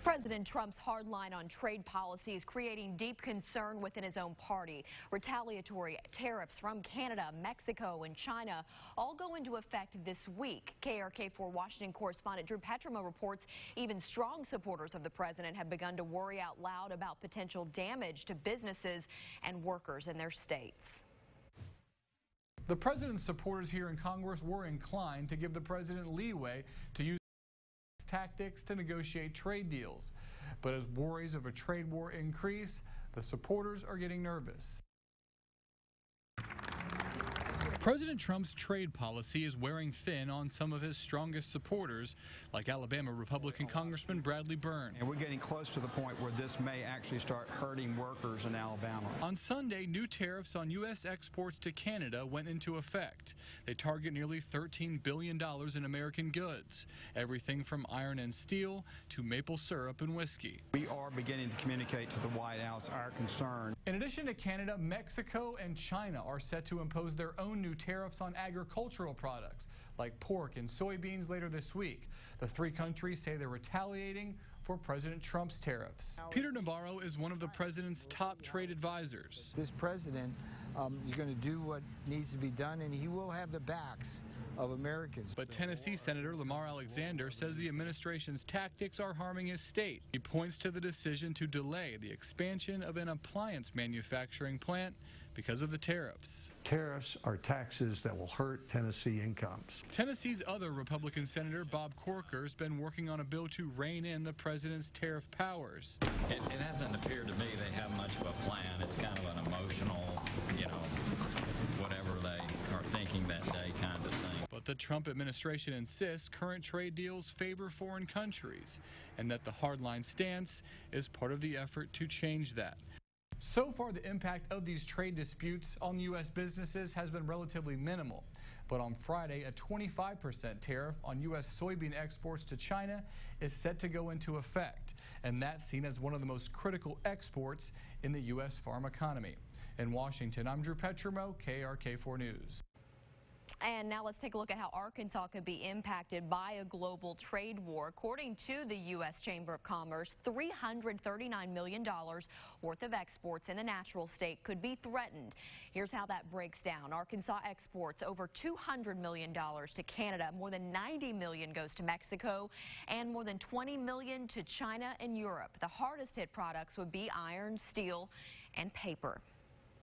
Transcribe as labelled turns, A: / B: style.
A: President Trump's hard line on trade policy is creating deep concern within his own party. Retaliatory tariffs from Canada, Mexico, and China all go into effect this week. KRK4 Washington correspondent Drew Petrimo reports even strong supporters of the president have begun to worry out loud about potential damage to businesses and workers in their states.
B: The president's supporters here in Congress were inclined to give the president leeway to use tactics to negotiate trade deals. But as worries of a trade war increase, the supporters are getting nervous. President Trump's trade policy is wearing thin on some of his strongest supporters, like Alabama Republican Congressman Bradley Byrne.
C: And we're getting close to the point where this may actually start hurting workers in Alabama.
B: On Sunday, new tariffs on U.S. exports to Canada went into effect. They target nearly $13 billion in American goods, everything from iron and steel to maple syrup and whiskey.
C: We are beginning to communicate to the White House our concern.
B: In addition to Canada, Mexico and China are set to impose their own new tariffs on agricultural products like pork and soybeans later this week. The three countries say they're retaliating for President Trump's tariffs. Peter Navarro is one of the president's top trade advisors.
D: This president is going to do what needs to be done, and he will have the backs of Americans.
B: But Tennessee Senator Lamar Alexander says the administration's tactics are harming his state. He points to the decision to delay the expansion of an appliance manufacturing plant because of the tariffs.
E: Tariffs are taxes that will hurt Tennessee incomes.
B: Tennessee's other Republican Senator Bob Corker has been working on a bill to rein in the president's tariff powers.
F: It hasn't appeared to me they have much of a plan. It's kind of an emotional, whatever they are thinking that day kind of thing.
B: But the Trump administration insists current trade deals favor foreign countries and that the hardline stance is part of the effort to change that. So far, the impact of these trade disputes on U.S. businesses has been relatively minimal. But on Friday, a 25% tariff on U.S. soybean exports to China is set to go into effect, and that's seen as one of the most critical exports in the U.S. farm economy. In Washington, I'm Drew Petrimo, KRK4 News.
A: And now let's take a look at how Arkansas could be impacted by a global trade war. According to the U.S. Chamber of Commerce, $339 million worth of exports in the natural state could be threatened. Here's how that breaks down. Arkansas exports over $200 million to Canada, more than $90 million goes to Mexico, and more than $20 million to China and Europe. The hardest hit products would be iron, steel, and paper.